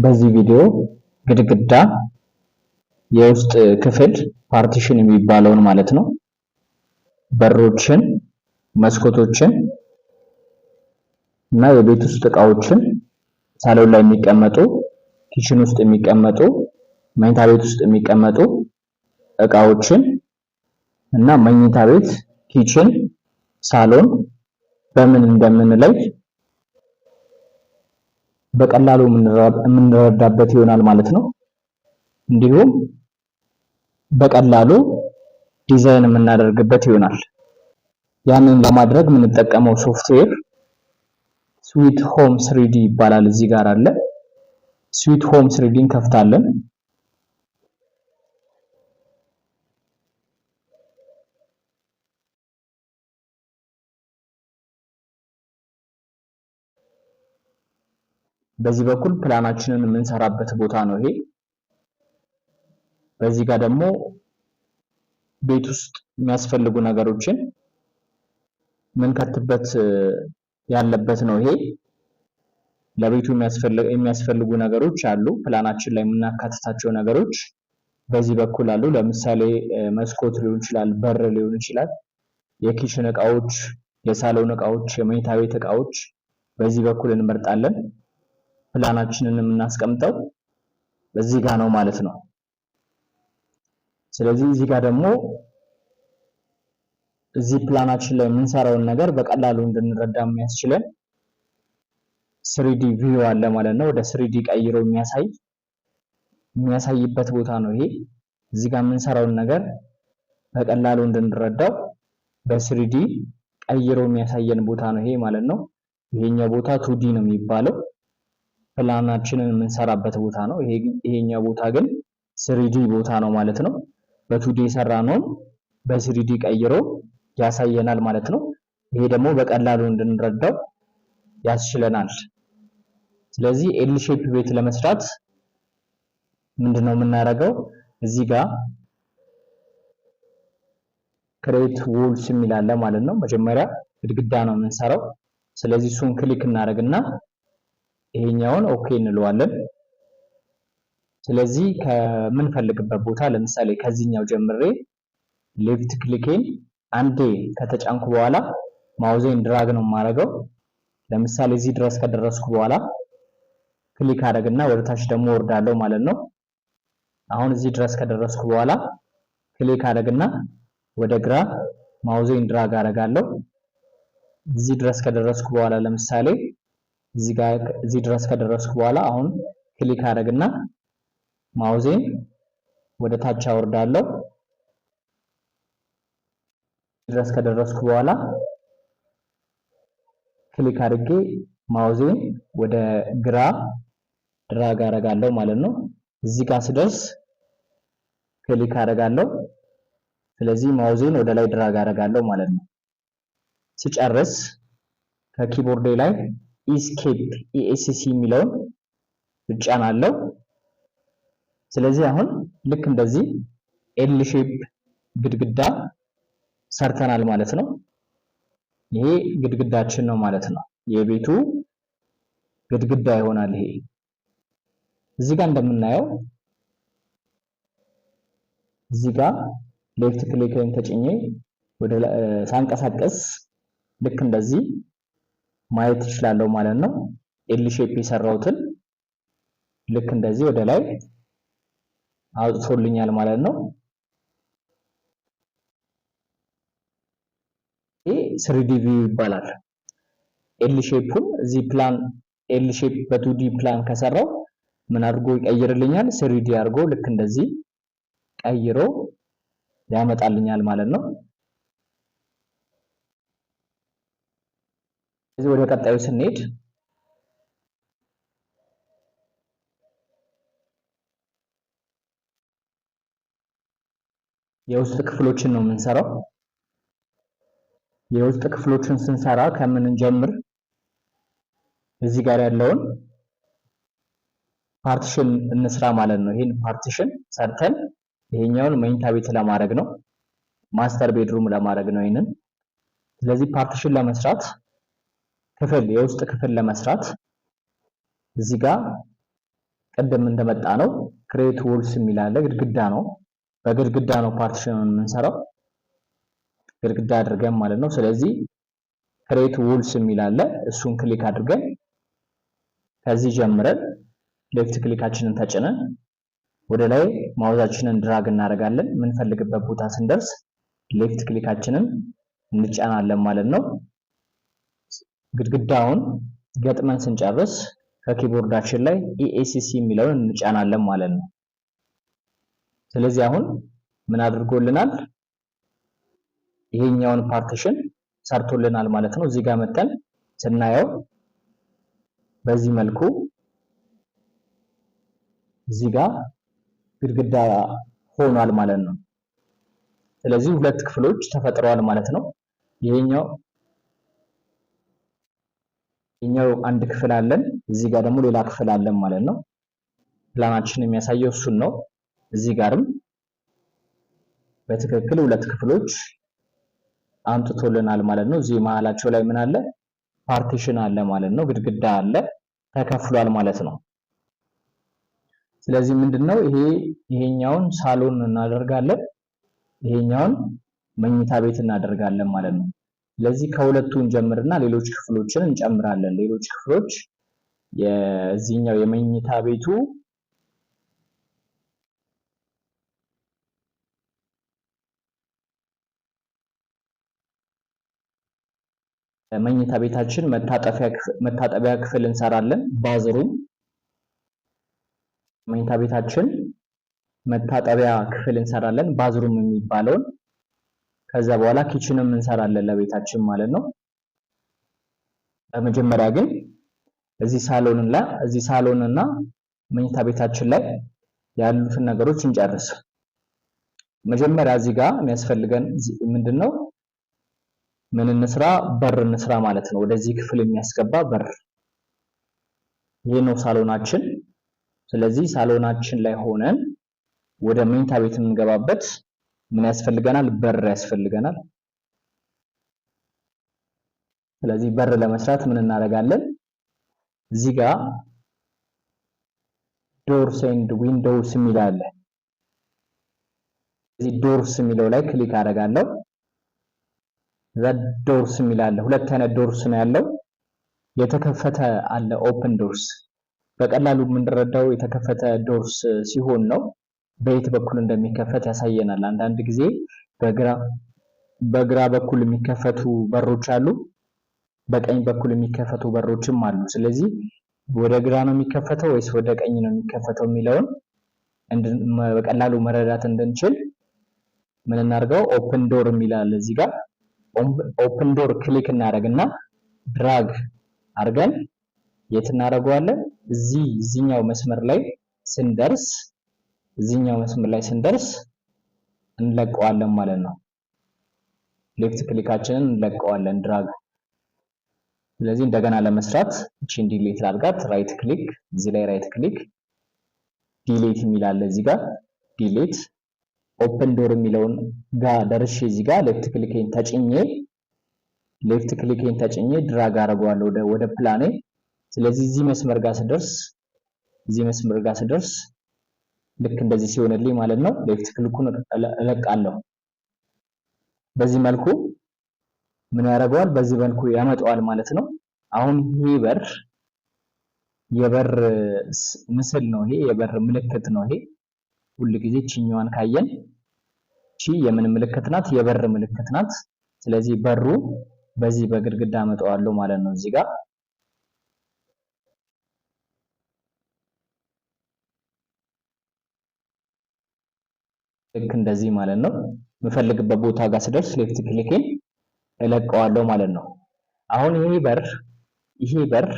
በዚህ ቪዲዮ ግድግዳ የውስጥ ክፍል ፓርቲሽን የሚባለውን ማለት ነው በሮችን፣ መስኮቶችን እና የቤት ውስጥ እቃዎችን ሳሎን ላይ የሚቀመጡ፣ ኪችን ውስጥ የሚቀመጡ፣ መኝታ ቤት ውስጥ የሚቀመጡ እቃዎችን እና መኝታ ቤት፣ ኪችን፣ ሳሎን በምን እንደምንለይ በቀላሉ የምንረዳበት ይሆናል ማለት ነው። እንዲሁም በቀላሉ ዲዛይን የምናደርግበት ይሆናል። ያንን ለማድረግ የምንጠቀመው ሶፍትዌር ስዊት ሆም 3D ይባላል። እዚህ ጋር አለ። ስዊት ሆም 3D እንከፍታለን። በዚህ በኩል ፕላናችንን የምንሰራበት ቦታ ነው ይሄ። በዚህ ጋር ደግሞ ቤት ውስጥ የሚያስፈልጉ ነገሮችን ምንከትበት ያለበት ነው ይሄ። ለቤቱ የሚያስፈልጉ ነገሮች አሉ። ፕላናችን ላይ የምናካትታቸው ነገሮች በዚህ በኩል አሉ። ለምሳሌ መስኮት ሊሆን ይችላል፣ በር ሊሆን ይችላል፣ የኪችን እቃዎች፣ የሳሎን እቃዎች፣ የመኝታ ቤት እቃዎች በዚህ በኩል እንመርጣለን። ፕላናችንን የምናስቀምጠው በዚህ ጋር ነው ማለት ነው። ስለዚህ እዚህ ጋር ደግሞ እዚህ ፕላናችን ላይ የምንሰራውን ነገር በቀላሉ እንድንረዳ የሚያስችለን 3D ቪው አለ ማለት ነው። ወደ 3D ቀይሮ የሚያሳይበት ቦታ ነው ይሄ። እዚህ ጋር የምንሰራውን ነገር በቀላሉ እንድንረዳው በ3D ቀይሮ የሚያሳየን ቦታ ነው ይሄ ማለት ነው። ይሄኛው ቦታ 2D ነው የሚባለው፣ ፕላናችንን የምንሰራበት ቦታ ነው። ይሄኛው ቦታ ግን 3D ቦታ ነው ማለት ነው። በ2D የሰራነውን በ3D ቀይሮ ያሳየናል ማለት ነው። ይሄ ደግሞ በቀላሉ እንድንረዳው ያስችለናል። ስለዚህ ኤል ሼፕ ቤት ለመስራት ምንድነው የምናደርገው? እዚህ ጋር ክሬት ዎልስ የሚል አለ ማለት ነው። መጀመሪያ ግድግዳ ነው የምንሰራው። ስለዚህ እሱን ክሊክ እናደርግና ይሄኛውን ኦኬ እንለዋለን። ስለዚህ ከምንፈልግበት ቦታ ለምሳሌ ከዚህኛው ጀምሬ ሌፍት ክሊኬን አንዴ ከተጫንኩ በኋላ ማውዜን ድራግ ነው የማደርገው። ለምሳሌ እዚህ ድረስ ከደረስኩ በኋላ ክሊክ አደርግና ወደ ታች ደግሞ ወርዳለሁ ማለት ነው። አሁን እዚህ ድረስ ከደረስኩ በኋላ ክሊክ አደርግና ወደ ግራ ማውዜን ድራግ አደርጋለሁ። እዚህ ድረስ ከደረስኩ በኋላ ለምሳሌ እዚህ ድረስ ከደረስኩ በኋላ አሁን ክሊክ አደርግና ማውዜን ወደ ታች አወርዳለሁ። ድረስ ከደረስኩ በኋላ ክሊክ አድርጌ ማውዜን ወደ ግራ ድራግ አደርጋለሁ ማለት ነው። እዚህ ጋር ስደርስ ክሊክ አደርጋለሁ። ስለዚህ ማውዜን ወደ ላይ ድራግ አደርጋለሁ ማለት ነው። ስጨርስ ከኪቦርዴ ላይ ኢስኬፕ ኢኤስሲ የሚለውን እጫናለሁ። ስለዚህ አሁን ልክ እንደዚህ ኤል ሼፕ ግድግዳ ሰርተናል ማለት ነው። ይሄ ግድግዳችን ነው ማለት ነው። የቤቱ ግድግዳ ይሆናል ይሄ። እዚህ ጋር እንደምናየው እዚህ ጋር ሌፍት ክሊክን ተጭኜ ወደ ሳንቀሳቀስ ልክ እንደዚህ ማየት እችላለሁ ማለት ነው። ኤል ሼፕ የሰራሁትን ልክ እንደዚህ ወደ ላይ አውጥቶልኛል ማለት ነው። ይሄ 3D ቪው ይባላል። ኤል ሼፑን እዚህ ፕላን ኤል ሼፕ በ2D ፕላን ከሰራው ምን አድርጎ ይቀይርልኛል? 3D አድርጎ ልክ እንደዚህ ቀይሮ ያመጣልኛል ማለት ነው። እዚህ ወደ ቀጣዩ ስንሄድ የውስጥ ክፍሎችን ነው የምንሰራው። የውስጥ ክፍሎችን ስንሰራ ከምን እንጀምር? እዚህ ጋር ያለውን ፓርቲሽን እንስራ ማለት ነው። ይሄን ፓርቲሽን ሰርተን ይሄኛውን መኝታ ቤት ለማድረግ ነው፣ ማስተር ቤድሩም ለማድረግ ነው ይሄንን። ስለዚህ ፓርቲሽን ለመስራት የውስጥ ክፍል ለመስራት እዚህ ጋር ቅድም እንደመጣ ነው ክሬት ዎልስ የሚል አለ። ግድግዳ ነው፣ በግድግዳ ነው ፓርቲሽኑን የምንሰራው ግድግዳ አድርገን ማለት ነው። ስለዚህ ክሬት ዎልስ የሚል አለ። እሱን ክሊክ አድርገን ከዚህ ጀምረን ሌፍት ክሊካችንን ተጭነን ወደ ላይ ማውዛችንን ድራግ እናደርጋለን። የምንፈልግበት ቦታ ስንደርስ ሌፍት ክሊካችንን እንጫናለን ማለት ነው። ግድግዳውን ገጥመን ስንጨርስ ከኪቦርዳችን ላይ ESC የሚለውን እንጫናለን ማለት ነው። ስለዚህ አሁን ምን አድርጎልናል? ይሄኛውን ፓርቲሽን ሰርቶልናል ማለት ነው። እዚህ ጋር መተን ስናየው በዚህ መልኩ እዚህ ጋር ግድግዳ ሆኗል ማለት ነው። ስለዚህ ሁለት ክፍሎች ተፈጥረዋል ማለት ነው። ይሄኛው አንድ ክፍል አለን፣ እዚህ ጋር ደግሞ ሌላ ክፍል አለን ማለት ነው። ፕላናችን የሚያሳየው እሱን ነው። እዚህ ጋርም በትክክል ሁለት ክፍሎች አምጥቶልናል ማለት ነው። እዚህ መሀላቸው ላይ ምን አለ? ፓርቲሽን አለ ማለት ነው። ግድግዳ አለ፣ ተከፍሏል ማለት ነው። ስለዚህ ምንድነው ይሄኛውን ሳሎን እናደርጋለን፣ ይሄኛውን መኝታ ቤት እናደርጋለን ማለት ነው። ስለዚህ ከሁለቱ እንጀምርና ሌሎች ክፍሎችን እንጨምራለን። ሌሎች ክፍሎች የዚህኛው የመኝታ ቤቱ መኝታ ቤታችን መታጠቢያ ክፍል እንሰራለን። ባዝሩም መኝታ ቤታችን መታጠቢያ ክፍል እንሰራለን፣ ባዝሩም የሚባለውን። ከዛ በኋላ ኪችንም እንሰራለን ለቤታችን ማለት ነው። በመጀመሪያ ግን እዚህ ሳሎንና መኝታ ቤታችን ላይ ያሉትን ነገሮች እንጨርስ። መጀመሪያ እዚህ ጋር የሚያስፈልገን ምንድነው? ምን እንስራ? በር እንስራ ማለት ነው። ወደዚህ ክፍል የሚያስገባ በር። ይሄ ነው ሳሎናችን። ስለዚህ ሳሎናችን ላይ ሆነን ወደ መኝታ ቤት የምንገባበት ምን ያስፈልገናል? በር ያስፈልገናል። ስለዚህ በር ለመስራት ምን እናደርጋለን? እዚህ ጋር ዶርስ ኤንድ ዊንዶውስ የሚል አለ። እዚህ ዶርስ የሚለው ላይ ክሊክ አደርጋለሁ። ዶርስ የሚል አለ። ሁለት አይነት ዶርስ ነው ያለው። የተከፈተ አለ፣ ኦፕን ዶርስ። በቀላሉ የምንረዳው የተከፈተ ዶርስ ሲሆን ነው። በየት በኩል እንደሚከፈት ያሳየናል። አንዳንድ ጊዜ በግራ በኩል የሚከፈቱ በሮች አሉ፣ በቀኝ በኩል የሚከፈቱ በሮችም አሉ። ስለዚህ ወደ ግራ ነው የሚከፈተው ወይስ ወደ ቀኝ ነው የሚከፈተው የሚለውን በቀላሉ መረዳት እንድንችል ምን እናድርገው? ኦፕን ዶር የሚላል እዚህ ጋር ኦፕን ዶር ክሊክ እናደርግና ድራግ አድርገን የት እናደርገዋለን? እዚህኛው መስመር ላይ ስንደርስ እንለቀዋለን ማለት ነው። ሌፍት ክሊካችንን እንለቀዋለን ድራግ። ስለዚህ እንደገና ለመስራት እቺን ዲሊት ላድርጋት። ራይት ክሊክ፣ እዚህ ላይ ራይት ክሊክ ዲሊት የሚላል እዚህ ጋር ዲሊት ኦፕን ዶር የሚለውን ጋር ደርሼ እዚህ ጋር ሌፍት ክሊኬን ተጭኜ ድራግ አደርገዋለሁ ወደ ፕላኔ። ስለዚህ እዚህ መስመር ጋር ስደርስ ልክ እንደዚህ ሲሆንልኝ ማለት ነው ሌፍት ክሊኩን እለቃለሁ። በዚህ መልኩ ምን ያደርገዋል? በዚህ መልኩ ያመጣዋል ማለት ነው። አሁን ይሄ የበር ምስል ነው። ይሄ የበር ምልክት ነው። ይሄ ሁል ጊዜ ቺኛዋን ካየን የምን ምልክት ናት? የበር ምልክት ናት። ስለዚህ በሩ በዚህ በግድግዳ አመጣዋለሁ ማለት ነው። እዚህ ጋር ልክ እንደዚህ ማለት ነው። የምፈልግበት ቦታ ጋር ስደርስ ሌፍት ክሊኬን እለቀዋለሁ ማለት ነው። አሁን ይሄ በር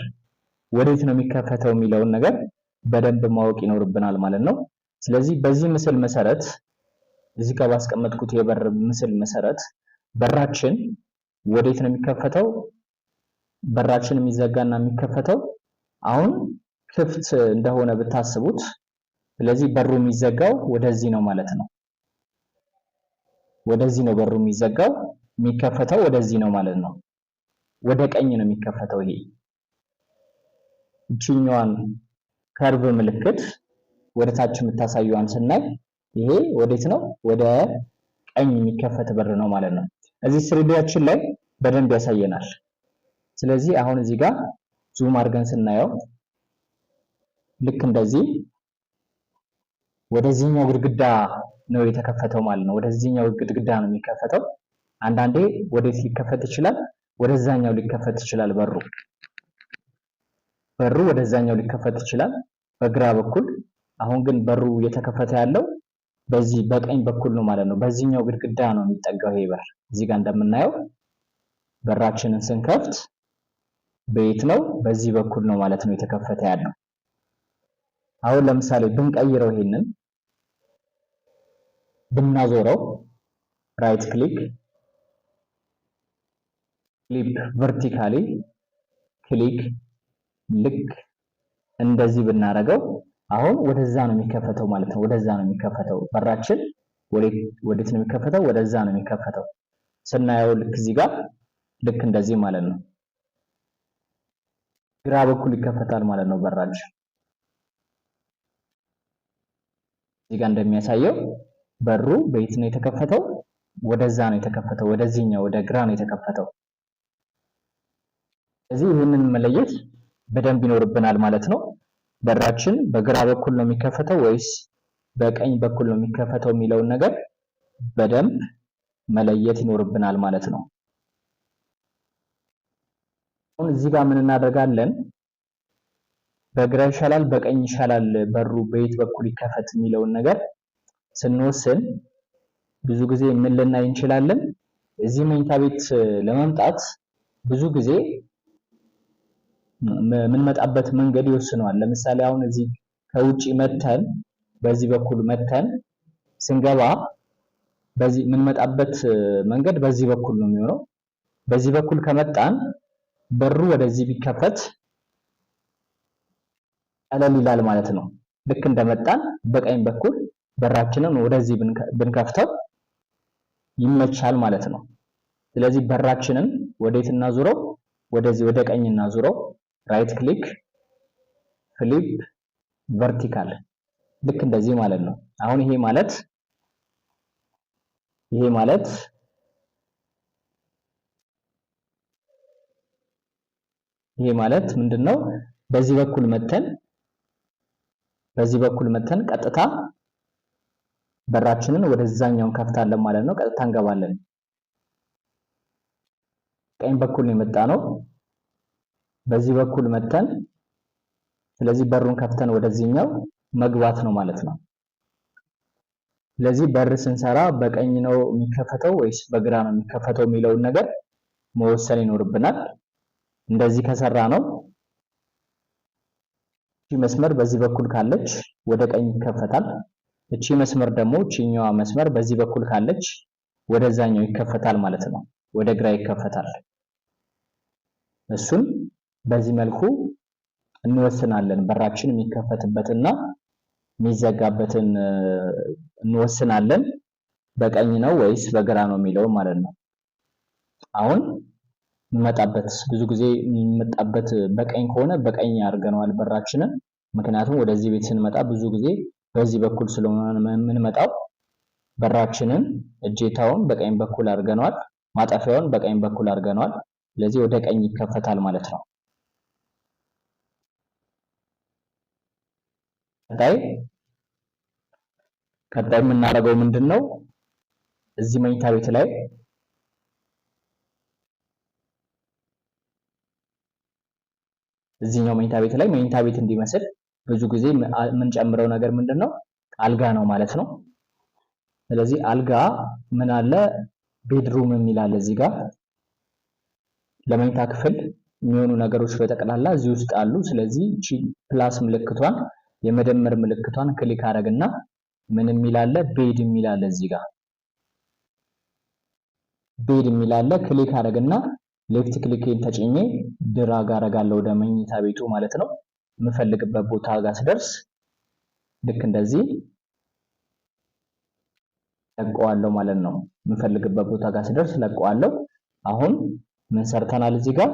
ወዴት ነው የሚከፈተው የሚለውን ነገር በደንብ ማወቅ ይኖርብናል ማለት ነው። ስለዚህ በዚህ ምስል መሰረት እዚህ ጋር ባስቀመጥኩት የበር ምስል መሰረት በራችን ወዴት ነው የሚከፈተው? በራችን የሚዘጋና የሚከፈተው አሁን ክፍት እንደሆነ ብታስቡት፣ ስለዚህ በሩ የሚዘጋው ወደዚህ ነው ማለት ነው። ወደዚህ ነው በሩ የሚዘጋው፣ የሚከፈተው ወደዚህ ነው ማለት ነው። ወደ ቀኝ ነው የሚከፈተው። ይሄ እቺኛዋን ከርቭ ምልክት ወደ ታች የምታሳየዋን ስናይ ይሄ ወዴት ነው? ወደ ቀኝ የሚከፈት በር ነው ማለት ነው። እዚህ ስሪዲያችን ላይ በደንብ ያሳየናል። ስለዚህ አሁን እዚህ ጋር ዙም አድርገን ስናየው ልክ እንደዚህ ወደዚህኛው ግድግዳ ነው የተከፈተው ማለት ነው። ወደዚህኛው ግድግዳ ነው የሚከፈተው። አንዳንዴ ወዴት ሊከፈት ይችላል? ወደዛኛው ሊከፈት ይችላል። በሩ ወደዛኛው ሊከፈት ይችላል በግራ በኩል። አሁን ግን በሩ እየተከፈተ ያለው በዚህ በቀኝ በኩል ነው ማለት ነው። በዚህኛው ግድግዳ ነው የሚጠጋው ይሄ በር። እዚህ ጋር እንደምናየው በራችንን ስንከፍት በየት ነው? በዚህ በኩል ነው ማለት ነው የተከፈተ ያለው። አሁን ለምሳሌ ብንቀይረው ይሄንን ብናዞረው ራይት ክሊክ ፍሊፕ ቨርቲካሊ ክሊክ ልክ እንደዚህ ብናረገው አሁን ወደዛ ነው የሚከፈተው ማለት ነው። ወደዛ ነው የሚከፈተው በራችን ወዴት ነው የሚከፈተው? ወደዛ ነው የሚከፈተው። ስናየው ልክ እዚህ ጋር ልክ እንደዚህ ማለት ነው። ግራ በኩል ይከፈታል ማለት ነው በራችን። እዚህ ጋር እንደሚያሳየው በሩ በየት ነው የተከፈተው? ወደዛ ነው የተከፈተው። ወደዚህኛው ወደ ግራ ነው የተከፈተው። ስለዚህ ይህንን መለየት በደንብ ይኖርብናል ማለት ነው። በራችን በግራ በኩል ነው የሚከፈተው ወይስ በቀኝ በኩል ነው የሚከፈተው የሚለውን ነገር በደንብ መለየት ይኖርብናል ማለት ነው። አሁን እዚህ ጋር ምን እናደርጋለን? በግራ ይሻላል በቀኝ ይሻላል በሩ በየት በኩል ይከፈት የሚለውን ነገር ስንወስን ብዙ ጊዜ ምን ልናይ እንችላለን? እዚህ መኝታ ቤት ለመምጣት ብዙ ጊዜ የምንመጣበት መንገድ ይወስነዋል። ለምሳሌ አሁን እዚህ ከውጪ መተን በዚህ በኩል መተን ስንገባ በዚህ የምንመጣበት መንገድ በዚህ በኩል ነው የሚሆነው። በዚህ በኩል ከመጣን በሩ ወደዚህ ቢከፈት ቀለል ይላል ማለት ነው። ልክ እንደመጣን በቀኝ በኩል በራችንን ወደዚህ ብንከፍተው ይመቻል ማለት ነው። ስለዚህ በራችንን ወዴት እናዙረው? ወደዚህ ወደ ቀኝ እናዙረው። ራይት ክሊክ ፍሊፕ ቨርቲካል ልክ እንደዚህ ማለት ነው። አሁን ይሄ ማለት ምንድነው? በዚህ በኩል መተን ቀጥታ በራችንን ወደዛኛው እንከፍታለን ማለት ነው። ቀጥታ እንገባለን። ቀኝ በኩል ነው የመጣ ነው። በዚህ በኩል መተን ስለዚህ በሩን ከፍተን ወደዚህኛው መግባት ነው ማለት ነው። ስለዚህ በር ስንሰራ በቀኝ ነው የሚከፈተው ወይስ በግራ ነው የሚከፈተው የሚለውን ነገር መወሰን ይኖርብናል። እንደዚህ ከሰራ ነው እቺ መስመር በዚህ በኩል ካለች ወደ ቀኝ ይከፈታል። እቺ መስመር ደግሞ እቺኛዋ መስመር በዚህ በኩል ካለች ወደዛኛው ይከፈታል ማለት ነው። ወደ ግራ ይከፈታል። እሱን በዚህ መልኩ እንወስናለን። በራችን የሚከፈትበትና የሚዘጋበትን እንወስናለን። በቀኝ ነው ወይስ በግራ ነው የሚለው ማለት ነው። አሁን የሚመጣበት ብዙ ጊዜ የሚመጣበት በቀኝ ከሆነ በቀኝ አድርገነዋል በራችንን። ምክንያቱም ወደዚህ ቤት ስንመጣ ብዙ ጊዜ በዚህ በኩል ስለሆነ የምንመጣው በራችንን እጀታውን በቀኝ በኩል አድርገነዋል፣ ማጠፊያውን በቀኝ በኩል አድርገነዋል። ስለዚህ ወደ ቀኝ ይከፈታል ማለት ነው። ቀጣይ የምናደርገው ምንድነው? እዚህ መኝታ ቤት ላይ እዚህኛው መኝታ ቤት ላይ መኝታ ቤት እንዲመስል ብዙ ጊዜ የምንጨምረው ነገር ምንድነው? አልጋ ነው ማለት ነው። ስለዚህ አልጋ ምን አለ? ቤድሩም የሚል አለ እዚህ ጋር ለመኝታ ክፍል የሚሆኑ ነገሮች በጠቅላላ እዚህ ውስጥ አሉ። ስለዚህ እቺ ፕላስ ምልክቷን የመደመር ምልክቷን ክሊክ አደረግና ምን የሚል አለ? ቤድ የሚል አለ እዚህ ጋር ቤድ የሚል አለ። ክሊክ አደረግና ሌፍት ክሊክን ተጭኜ ድራግ አደርጋለሁ ወደ መኝታ ቤቱ ማለት ነው። የምፈልግበት ቦታ ጋር ስደርስ ልክ እንደዚህ ለቀዋለሁ ማለት ነው። የምፈልግበት ቦታ ጋር ስደርስ ለቀዋለሁ። አሁን ምን ሰርተናል? እዚህ ጋር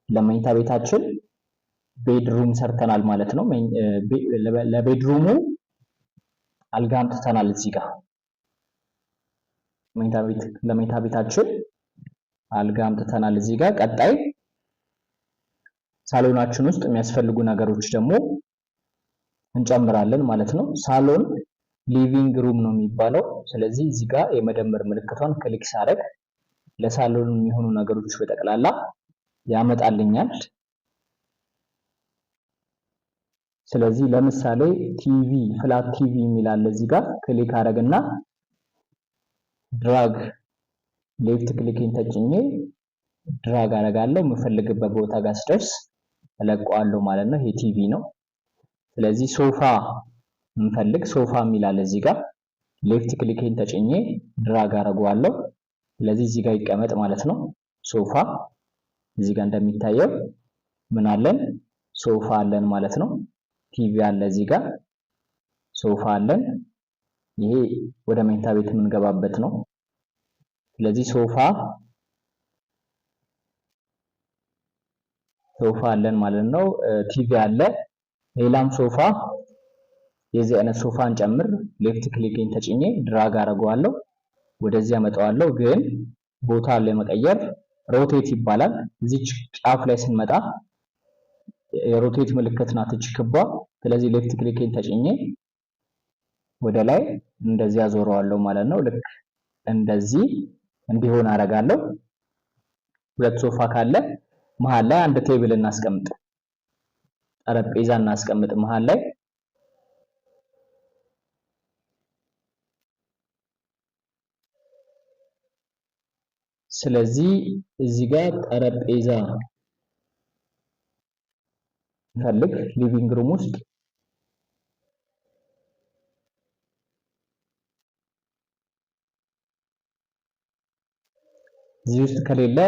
ለመኝታ ቤታችን ቤድሩም ሰርተናል ማለት ነው። ለቤድሩሙ አልጋ አምጥተናል እዚህ ጋር ለመኝታ ቤታችን አልጋ አምጥተናል እዚህ ጋር። ቀጣይ ሳሎናችን ውስጥ የሚያስፈልጉ ነገሮች ደግሞ እንጨምራለን ማለት ነው። ሳሎን ሊቪንግ ሩም ነው የሚባለው። ስለዚህ እዚህ ጋር የመደመር ምልክቷን ክሊክ ሳደርግ ለሳሎን የሚሆኑ ነገሮች በጠቅላላ ያመጣልኛል። ስለዚህ ለምሳሌ ቲቪ ፍላት ቲቪ የሚል አለ እዚህ ጋር ክሊክ አደረግና ድራግ ሌፍት ክሊክን ተጭኜ ድራግ አደርጋለሁ። የምፈልግበት ቦታ ጋር ስደርስ እለቀዋለሁ ማለት ነው። ይሄ ቲቪ ነው። ስለዚህ ሶፋ እንፈልግ ሶፋ የሚል አለ እዚህ ጋር ሌፍት ክሊክን ተጭኜ ድራግ አደርገዋለሁ። ስለዚህ እዚህ ጋር ይቀመጥ ማለት ነው። ሶፋ እዚህ ጋር እንደሚታየው ምን አለን? ሶፋ አለን ማለት ነው። ቲቪ አለ እዚህ ጋር ሶፋ አለን። ይሄ ወደ መኝታ ቤት የምንገባበት ነው። ስለዚህ ሶፋ አለን ማለት ነው። ቲቪ አለ። ሌላም ሶፋ የዚህ አይነት ሶፋ እንጨምር። ሌፍት ክሊክን ተጭኜ ድራግ አደርገዋለሁ፣ ወደዚህ አመጣዋለሁ። ግን ቦታ ለመቀየር ሮቴት ይባላል። እዚች ጫፍ ላይ ስንመጣ የሮቴት ምልክት ናት እቺ ክቧ። ስለዚህ ሌፍት ክሊክን ተጭኜ ወደ ላይ እንደዚህ አዞረዋለሁ ማለት ነው። ልክ እንደዚህ እንዲሆን አደርጋለሁ። ሁለት ሶፋ ካለ መሃል ላይ አንድ ቴብል እናስቀምጥ፣ ጠረጴዛ እናስቀምጥ መሃል ላይ። ስለዚህ እዚህ ጋር ጠረጴዛ እንፈልግ ሊቪንግ ሩም ውስጥ እዚህ ውስጥ ከሌለ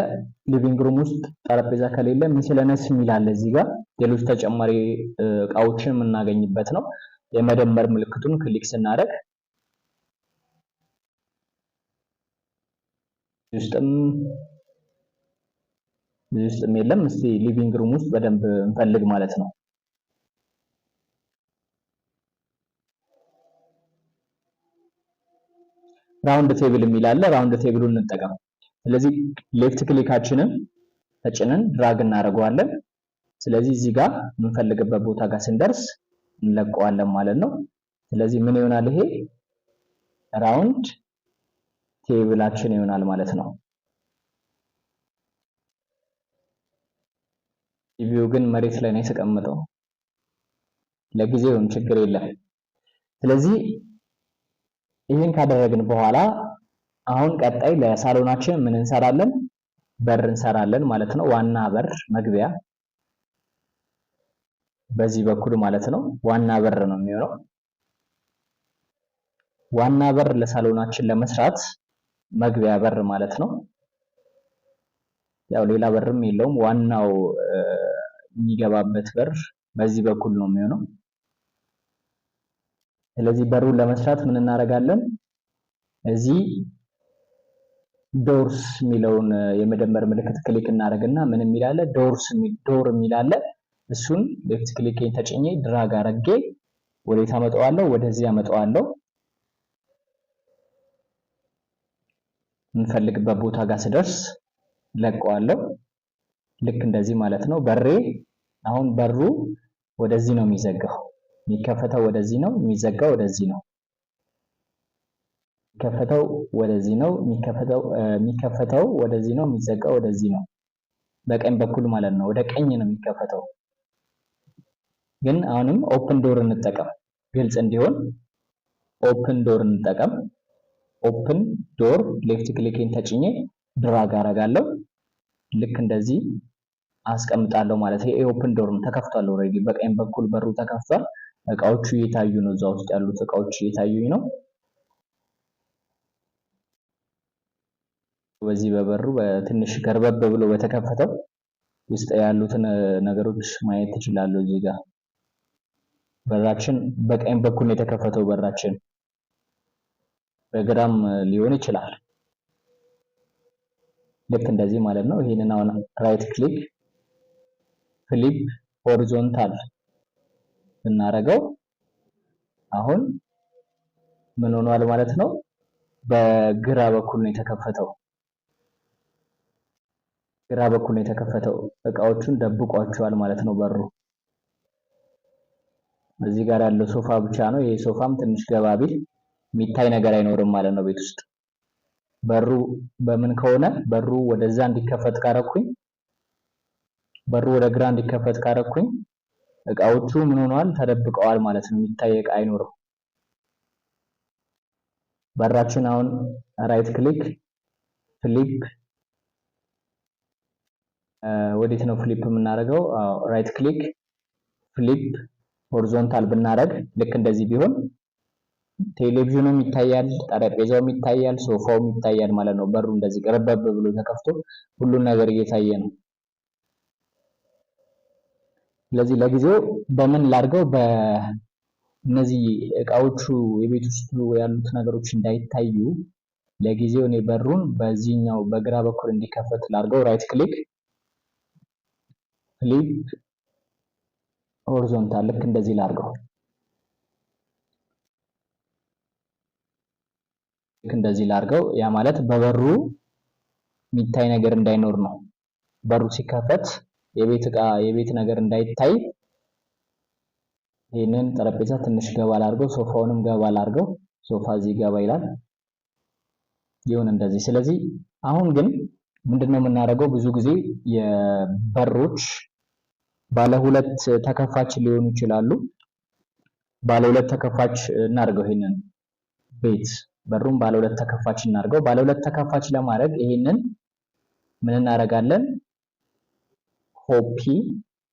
ሊቪንግ ሩም ውስጥ ጠረጴዛ ከሌለ ሚስለነስ የሚል አለ እዚህ ጋር ሌሎች ተጨማሪ እቃዎችን የምናገኝበት ነው። የመደመር ምልክቱን ክሊክ ስናደርግ እዚህ ውስጥም የለም። እስቲ ሊቪንግ ሩም ውስጥ በደንብ እንፈልግ ማለት ነው። ራውንድ ቴብል የሚል አለ። ራውንድ ቴብሉን እንጠቀም። ስለዚህ ሌፍት ክሊካችንን ተጭነን ድራግ እናደርገዋለን። ስለዚህ እዚህ ጋር የምንፈልግበት ቦታ ጋር ስንደርስ እንለቀዋለን ማለት ነው። ስለዚህ ምን ይሆናል? ይሄ ራውንድ ቴብላችን ይሆናል ማለት ነው። ቲቪው ግን መሬት ላይ ነው የተቀመጠው። ለጊዜው ችግር የለም። ስለዚህ ይህን ካደረግን በኋላ አሁን ቀጣይ ለሳሎናችን ምን እንሰራለን? በር እንሰራለን ማለት ነው። ዋና በር መግቢያ በዚህ በኩል ማለት ነው። ዋና በር ነው የሚሆነው። ዋና በር ለሳሎናችን ለመስራት መግቢያ በር ማለት ነው። ያው ሌላ በርም የለውም። ዋናው የሚገባበት በር በዚህ በኩል ነው የሚሆነው። ስለዚህ በሩን ለመስራት ምን እናደርጋለን? እዚህ ዶርስ የሚለውን የመደመር ምልክት ክሊክ እናደርግና ምን የሚል አለ? ዶር የሚል አለ። እሱን ሌፍት ክሊክን ተጭኜ ድራግ አድርጌ ወዴት አመጣዋለሁ? ወደዚህ አመጣዋለሁ። የምንፈልግበት ቦታ ጋር ስደርስ ለቀዋለሁ። ልክ እንደዚህ ማለት ነው። በሬ አሁን በሩ ወደዚህ ነው የሚዘጋው። የሚከፈተው ወደዚህ ነው፣ የሚዘጋው ወደዚህ ነው። የሚከፈተው ወደዚህ ነው፣ የሚከፈተው ወደዚህ ነው፣ የሚዘጋው ወደዚህ ነው። በቀኝ በኩል ማለት ነው። ወደ ቀኝ ነው የሚከፈተው። ግን አሁንም ኦፕን ዶር እንጠቀም፣ ግልጽ እንዲሆን ኦፕን ዶር እንጠቀም። ኦፕን ዶር ሌፍት ክሊክን ተጭኜ ድራግ አደርጋለሁ። ልክ እንደዚህ አስቀምጣለሁ ማለት ነው። ይሄ ኦፕን ዶር ነው፣ ተከፍቷል። ኦልሬዲ በቀኝ በኩል በሩ ተከፍቷል። እቃዎቹ እየታዩ ነው። እዛ ውስጥ ያሉት እቃዎች እየታዩኝ ነው። በዚህ በበሩ በትንሽ ገርበብ ብሎ በተከፈተው ውስጥ ያሉትን ነገሮች ማየት ትችላለሁ። እዚህ ጋር በራችን በቀኝ በኩል ነው የተከፈተው። በራችን በግራም ሊሆን ይችላል። ልክ እንደዚህ ማለት ነው። ይሄንን አሁን ራይት ክሊክ ፍሊፕ ሆሪዞንታል ብናረገው አሁን ምን ሆኗል ማለት ነው? በግራ በኩል ነው የተከፈተው። ግራ በኩል ነው የተከፈተው። እቃዎቹን ደብቋቸዋል ማለት ነው በሩ። እዚህ ጋር ያለው ሶፋ ብቻ ነው። ይሄ ሶፋም ትንሽ ገባ ቢል የሚታይ ነገር አይኖርም ማለት ነው ቤት ውስጥ። በሩ በምን ከሆነ በሩ ወደዛ እንዲከፈት ካረኩኝ፣ በሩ ወደ ግራ እንዲከፈት ካረኩኝ እቃዎቹ ምን ሆነዋል? ተደብቀዋል ማለት ነው። የሚታይ እቃ አይኖርም። በራችን አሁን ራይት ክሊክ ፍሊፕ፣ ወዴት ነው ፍሊፕ የምናደርገው? ራይት ክሊክ ፍሊፕ ሆሪዞንታል ብናደርግ ልክ እንደዚህ ቢሆን ቴሌቪዥኑም ይታያል፣ ጠረጴዛውም ይታያል፣ ሶፋውም ይታያል ማለት ነው። በሩ እንደዚህ ቀረበብ ብሎ ተከፍቶ ሁሉን ነገር እየታየ ነው። ስለዚህ ለጊዜው በምን ላድርገው? በእነዚህ እቃዎቹ የቤት ውስጥ ያሉት ነገሮች እንዳይታዩ ለጊዜው እኔ በሩን በዚህኛው በግራ በኩል እንዲከፈት ላድርገው። ራይት ክሊክ ፍሊፕ ሆሪዞንታል፣ ልክ እንደዚህ ላድርገው። ልክ እንደዚህ ላድርገው። ያ ማለት በበሩ የሚታይ ነገር እንዳይኖር ነው። በሩ ሲከፈት የቤት እቃ የቤት ነገር እንዳይታይ ይሄንን ጠረጴዛ ትንሽ ገባ ላድርገው፣ ሶፋውንም ገባ ላድርገው። ሶፋ እዚህ ገባ ይላል ይሁን እንደዚህ። ስለዚህ አሁን ግን ምንድነው የምናደርገው? ብዙ ጊዜ የበሮች ባለ ሁለት ተከፋች ሊሆኑ ይችላሉ። ባለ ሁለት ተከፋች እናድርገው። ይሄንን ቤት በሩን ባለ ሁለት ተከፋች እናድርገው። ባለ ሁለት ተከፋች ለማድረግ ይሄንን ምን እናደርጋለን? ኮፒ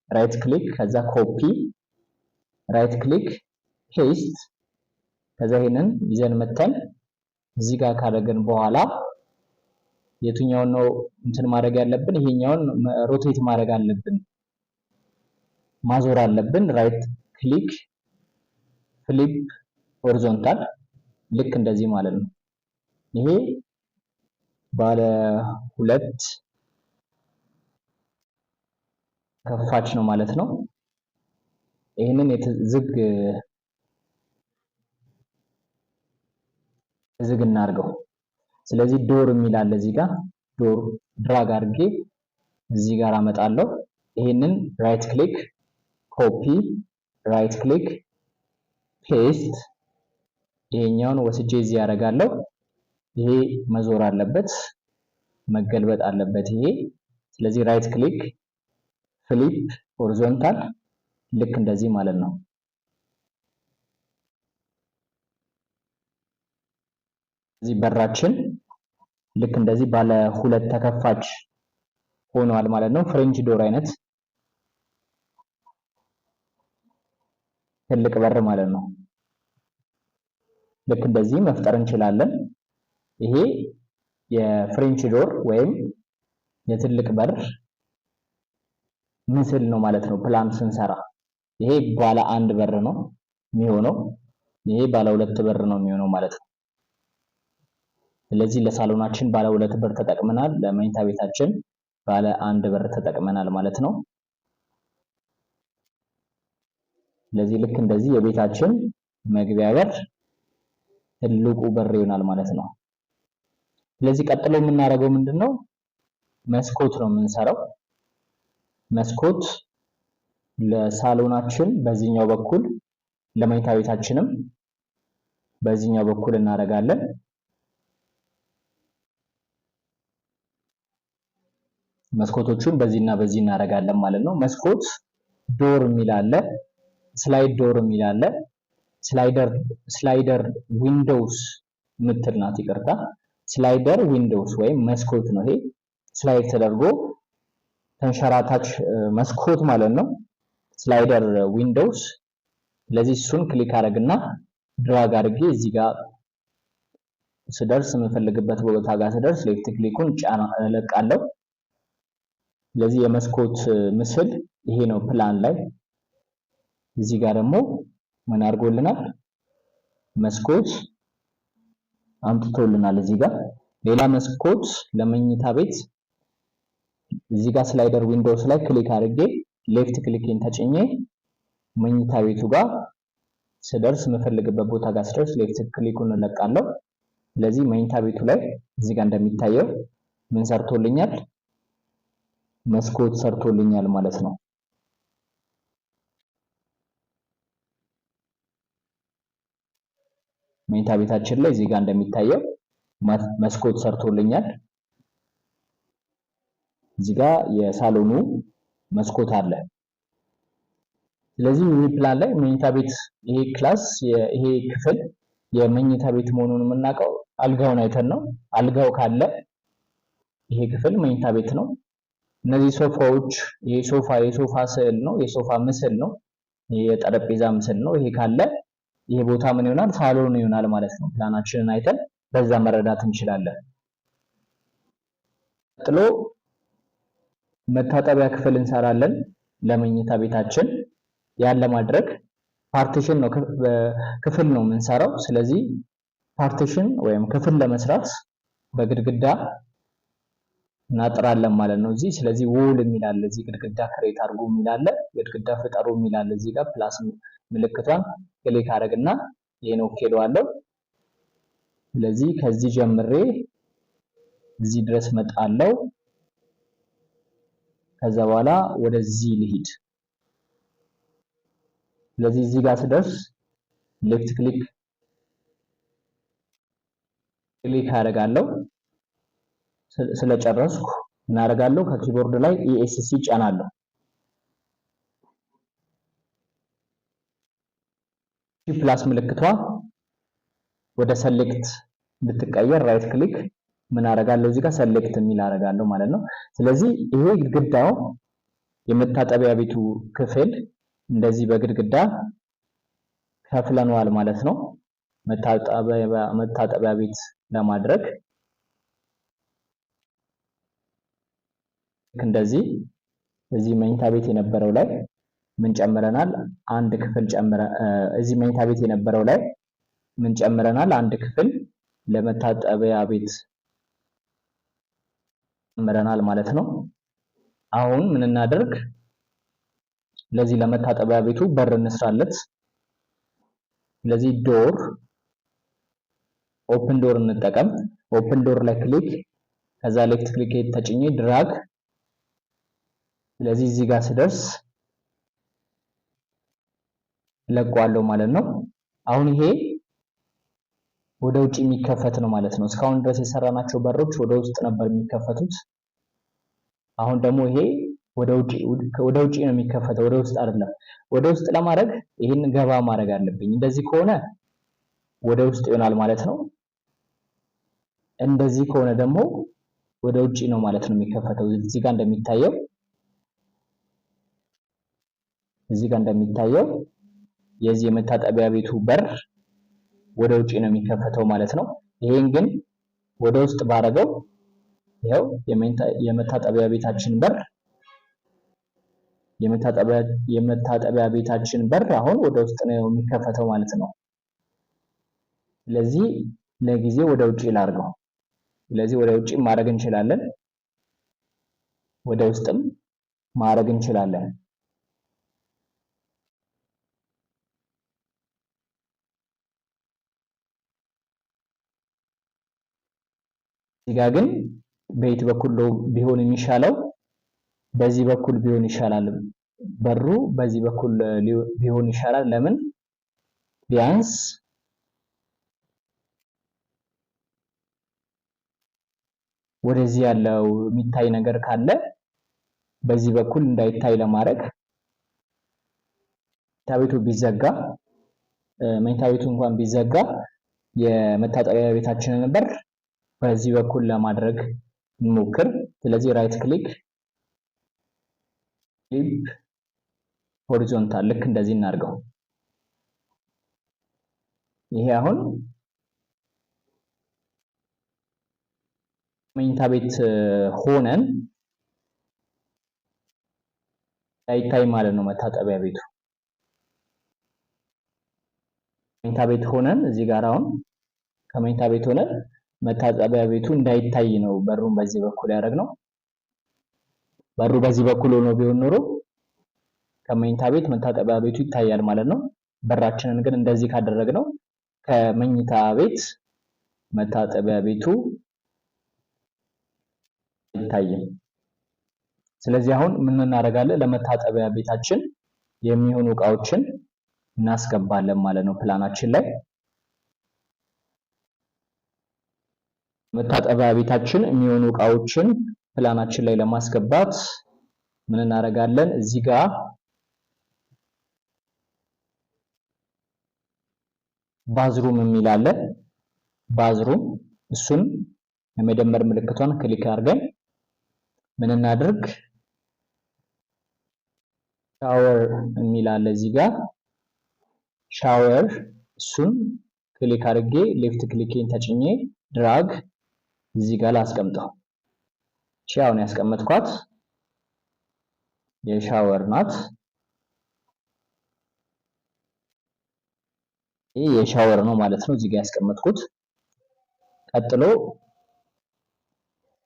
ራይት ክሊክ፣ ከዛ ኮፒ ራይት ክሊክ ፔስት፣ ከዛ ይሄንን ይዘን መተን እዚህ ጋር ካደረግን በኋላ የትኛውን ነው እንትን ማድረግ ያለብን? ይሄኛውን ሮቴት ማድረግ አለብን፣ ማዞር አለብን። ራይት ክሊክ ፍሊፕ ሆሪዞንታል፣ ልክ እንደዚህ ማለት ነው። ይሄ ባለ ሁለት ተከፋች ነው ማለት ነው። ይሄንን ዝግ እናድርገው። ስለዚህ ዶር የሚል አለ እዚህ ጋር። ዶር ድራግ አድርጌ እዚህ ጋር አመጣለሁ። ይሄንን ራይት ክሊክ ኮፒ ራይት ክሊክ ፔስት፣ ይሄኛውን ወስጄ እዚህ ያደርጋለሁ። ይሄ መዞር አለበት፣ መገልበጥ አለበት ይሄ። ስለዚህ ራይት ክሊክ ፍሊፕ ሆሪዞንታል፣ ልክ እንደዚህ ማለት ነው። እዚህ በራችን ልክ እንደዚህ ባለ ሁለት ተከፋች ሆኗል ማለት ነው። ፍሬንች ዶር አይነት ትልቅ በር ማለት ነው። ልክ እንደዚህ መፍጠር እንችላለን። ይሄ የፍሬንች ዶር ወይም የትልቅ በር ምስል ነው ማለት ነው። ፕላን ስንሰራ ይሄ ባለ አንድ በር ነው የሚሆነው፣ ይሄ ባለ ሁለት በር ነው የሚሆነው ማለት ነው። ስለዚህ ለሳሎናችን ባለ ሁለት በር ተጠቅመናል፣ ለመኝታ ቤታችን ባለ አንድ በር ተጠቅመናል ማለት ነው። ስለዚህ ልክ እንደዚህ የቤታችን መግቢያ በር ትልቁ በር ይሆናል ማለት ነው። ስለዚህ ቀጥሎ የምናደርገው ምንድነው? መስኮት ነው የምንሰራው። መስኮት ለሳሎናችን በዚህኛው በኩል ለመኝታ ቤታችንም በዚህኛው በኩል እናደርጋለን። መስኮቶቹን በዚህና በዚህ እናደርጋለን ማለት ነው። መስኮት ዶር የሚል አለ፣ ስላይድ ዶር የሚል አለ። ስላይደር ዊንዶውስ ምትል ናት፣ ይቅርታ። ስላይደር ዊንዶውስ ወይም መስኮት ነው ይሄ። ስላይድ ተደርጎ ተንሸራታች መስኮት ማለት ነው። ስላይደር ዊንዶውስ። ስለዚህ እሱን ክሊክ አድርግና ድራግ አድርጌ እዚህ ጋር ስደርስ የምፈልግበት ቦታ ጋር ስደርስ ሌፍት ክሊኩን ጫና እለቃለሁ። ስለዚህ የመስኮት ምስል ይሄ ነው ፕላን ላይ። እዚህ ጋር ደግሞ ምን አድርጎልናል? መስኮት አምጥቶልናል እዚህ ጋር። ሌላ መስኮት ለመኝታ ቤት እዚህ ጋር ስላይደር ዊንዶውስ ላይ ክሊክ አድርጌ ሌፍት ክሊኬን ተጭኜ መኝታ ቤቱ ጋር ስደርስ የምፈልግበት ቦታ ጋር ስደርስ ሌፍት ክሊኩን እለቃለሁ። ስለዚህ መኝታ ቤቱ ላይ እዚህ ጋር እንደሚታየው ምን ሰርቶልኛል? መስኮት ሰርቶልኛል ማለት ነው። መኝታ ቤታችን ላይ እዚህ ጋር እንደሚታየው መስኮት ሰርቶልኛል። እዚህ ጋር የሳሎኑ መስኮት አለ። ስለዚህ ይህ ፕላን ላይ መኝታ ቤት ይሄ ክላስ ይሄ ክፍል የመኝታ ቤት መሆኑን የምናውቀው አልጋውን አይተን ነው። አልጋው ካለ ይሄ ክፍል መኝታ ቤት ነው። እነዚህ ሶፋዎች የሶፋ ስዕል ነው፣ የሶፋ ምስል ነው፣ የጠረጴዛ ምስል ነው። ይሄ ካለ ይሄ ቦታ ምን ይሆናል? ሳሎን ይሆናል ማለት ነው። ፕላናችንን አይተን በዛ መረዳት እንችላለን። ቀጥሎ መታጠቢያ ክፍል እንሰራለን ለመኝታ ቤታችን። ያን ለማድረግ ፓርቲሽን ነው ክፍል ነው የምንሰራው። ስለዚህ ፓርቲሽን ወይም ክፍል ለመስራት በግድግዳ እናጥራለን ማለት ነው እዚህ። ስለዚህ ዎል የሚል አለ እዚህ፣ ግድግዳ ክሬት አድርጉ የሚል አለ፣ ግድግዳ ፍጠሩ የሚል አለ እዚህ ጋር። ፕላስ ምልክቷን ክሊክ አደረግና ይሄን ኦኬ እለዋለሁ። ስለዚህ ከዚህ ጀምሬ እዚህ ድረስ መጣለው። ከዛ በኋላ ወደዚህ ልሂድ። ስለዚህ እዚህ ጋር ስደርስ ሌፍት ክሊክ አደርጋለሁ። ስለጨረስኩ እናደርጋለሁ ከኪቦርድ ላይ ESC ጫናለሁ። ፕላስ ምልክቷ ወደ ሰሌክት እንድትቀየር ራይት ክሊክ ምን አደርጋለሁ እዚህ ጋር ሰሌክት የሚል አደርጋለሁ ማለት ነው። ስለዚህ ይሄ ግድግዳው የመታጠቢያ ቤቱ ክፍል እንደዚህ በግድግዳ ከፍለነዋል ማለት ነው። መታጠቢያ ቤት ለማድረግ እንደዚህ እዚህ መኝታ ቤት የነበረው ላይ ምን ጨምረናል? አንድ ክፍል እዚህ መኝታ ቤት የነበረው ላይ ምን ጨምረናል? አንድ ክፍል ለመታጠቢያ ቤት ጨምረናል ማለት ነው። አሁን ምን እናደርግ? ለዚህ ለመታጠቢያ ቤቱ በር እንስራለት። ስለዚህ ዶር ኦፕን ዶር እንጠቀም። ኦፕን ዶር ላይ ክሊክ ከዛ ሌፍት ክሊክ ተጭኜ ድራግ። ስለዚህ እዚህ ጋር ስደርስ ለቋለሁ ማለት ነው። አሁን ይሄ ወደ ውጭ የሚከፈት ነው ማለት ነው። እስካሁን ድረስ የሰራናቸው በሮች ወደ ውስጥ ነበር የሚከፈቱት። አሁን ደግሞ ይሄ ወደ ውጭ ነው የሚከፈተው፣ ወደ ውስጥ አይደለም። ወደ ውስጥ ለማድረግ ይሄን ገባ ማድረግ አለብኝ። እንደዚህ ከሆነ ወደ ውስጥ ይሆናል ማለት ነው። እንደዚህ ከሆነ ደግሞ ወደ ውጭ ነው ማለት ነው የሚከፈተው። እዚህ ጋር እንደሚታየው የዚህ የመታጠቢያ ቤቱ በር ወደ ውጭ ነው የሚከፈተው ማለት ነው። ይሄን ግን ወደ ውስጥ ባረገው ይሄው የመታጠቢያ ቤታችን በር የመታጠቢያ ቤታችን በር አሁን ወደ ውስጥ ነው የሚከፈተው ማለት ነው። ስለዚህ ለጊዜው ወደ ውጭ ላርገው። ስለዚህ ወደ ውጭ ማድረግ እንችላለን፣ ወደ ውስጥም ማድረግ እንችላለን። እዚህ ጋር ግን በየት በኩል ቢሆን የሚሻለው? በዚህ በኩል ቢሆን ይሻላል። በሩ በዚህ በኩል ቢሆን ይሻላል። ለምን? ቢያንስ ወደዚህ ያለው የሚታይ ነገር ካለ በዚህ በኩል እንዳይታይ ለማድረግ መኝታ ቤቱ እንኳን ቢዘጋ የመታጠቢያ ቤታችንን በር በዚህ በኩል ለማድረግ እንሞክር። ስለዚህ ራይት ክሊክ ፍሊፕ ሆሪዞንታል ልክ እንደዚህ እናድርገው። ይሄ አሁን መኝታ ቤት ሆነን አይታይ ማለት ነው። መታጠቢያ ቤቱ መኝታ ቤት ሆነን እዚህ ጋር አሁን ከመኝታ ቤት ሆነን መታጠቢያ ቤቱ እንዳይታይ ነው በሩን በዚህ በኩል ያደረግነው። በሩ በዚህ በኩል ሆኖ ቢሆን ኖሮ ከመኝታ ቤት መታጠቢያ ቤቱ ይታያል ማለት ነው። በራችንን ግን እንደዚህ ካደረግነው ከመኝታ ቤት መታጠቢያ ቤቱ አይታይም። ስለዚህ አሁን ምን እናደርጋለን? ለመታጠቢያ ቤታችን የሚሆኑ እቃዎችን እናስገባለን ማለት ነው ፕላናችን ላይ። መታጠቢያ ቤታችን የሚሆኑ እቃዎችን ፕላናችን ላይ ለማስገባት ምን እናደርጋለን? እዚህ ጋር ባዝሩም የሚል አለ። ባዝሩም እሱን የመደመር ምልክቷን ክሊክ አድርገን ምን እናድርግ? ሻወር የሚል አለ እዚህ ጋር ሻወር፣ እሱን ክሊክ አድርጌ ሌፍት ክሊኬን ተጭኜ ድራግ እዚህ ጋር ላስቀምጠው። እቺ አሁን ያስቀመጥኳት የሻወር ናት። ይህ የሻወር ነው ማለት ነው እዚህ ጋር ያስቀመጥኩት። ቀጥሎ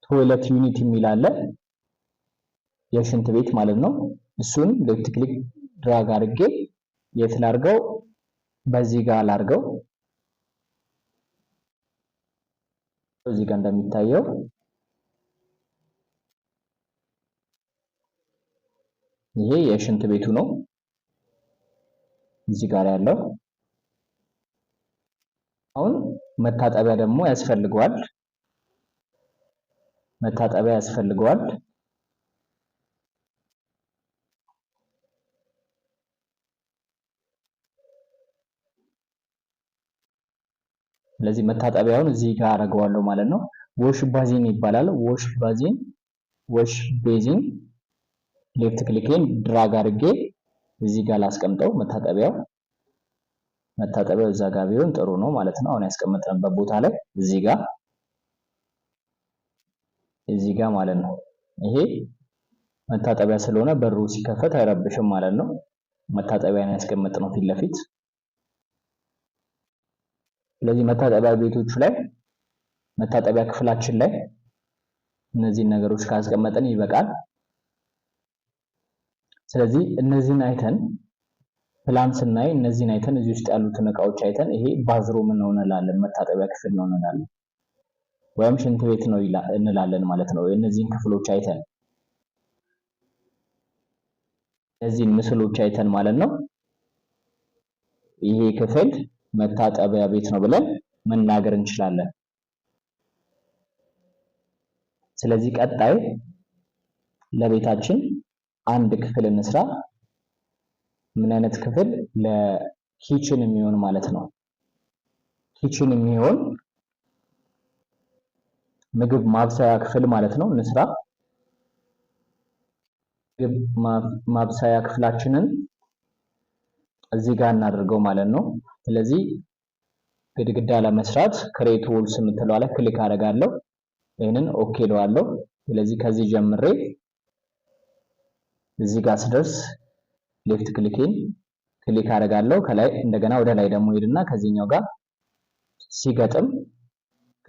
ቶይለት ዩኒት የሚል አለ የሽንት ቤት ማለት ነው። እሱን ሌፍት ክሊክ ድራግ አድርጌ የት ላድርገው? በዚህ ጋር ላድርገው። እዚህ ጋር እንደሚታየው ይሄ የሽንት ቤቱ ነው እዚህ ጋር ያለው። አሁን መታጠቢያ ደግሞ ያስፈልገዋል። መታጠቢያ ያስፈልገዋል። ስለዚህ መታጠቢያውን እዚህ ጋር አደርገዋለሁ ማለት ነው። ዎሽ ባዚን ይባላል። ዎሽ ባዚን፣ ዎሽ ቤዚን ሌፍት ክሊኬን ድራግ አድርጌ እዚህ ጋር ላስቀምጠው። መታጠቢያው እዛ ጋር ቢሆን ጥሩ ነው ማለት ነው። አሁን ያስቀመጥንበት ቦታ ላይ እዚህ ጋር ማለት ነው። ይሄ መታጠቢያ ስለሆነ በሩ ሲከፈት አይረብሽም ማለት ነው። መታጠቢያን ያስቀመጥነው ፊት ለፊት። ስለዚህ መታጠቢያ ቤቶቹ ላይ መታጠቢያ ክፍላችን ላይ እነዚህን ነገሮች ካስቀመጥን ይበቃል። ስለዚህ እነዚህን አይተን ፕላን ስናይ እነዚህን አይተን እዚህ ውስጥ ያሉትን እቃዎች አይተን ይሄ ባዝሩም ነው እንላለን፣ መታጠቢያ ክፍል ነው እንላለን፣ ወይም ሽንት ቤት ነው እንላለን ማለት ነው። እነዚህን ክፍሎች አይተን እነዚህን ምስሎች አይተን ማለት ነው ይሄ ክፍል መታጠቢያ ቤት ነው ብለን መናገር እንችላለን። ስለዚህ ቀጣይ ለቤታችን አንድ ክፍል እንስራ። ምን አይነት ክፍል? ለኪችን የሚሆን ማለት ነው። ኪችን የሚሆን ምግብ ማብሰያ ክፍል ማለት ነው እንስራ። ምግብ ማብሰያ ክፍላችንን እዚህ ጋር እናደርገው ማለት ነው። ስለዚህ ግድግዳ ለመስራት ክሬት ዎልስ የምትለው ላይ ክሊክ አደርጋለሁ። ይሄንን ኦኬ እለዋለሁ። ስለዚህ ከዚህ ጀምሬ እዚህ ጋር ስደርስ ሌፍት ክሊኬን ክሊክ አደርጋለሁ። ከላይ እንደገና ወደ ላይ ደግሞ ሄድና ከዚህኛው ጋር ሲገጥም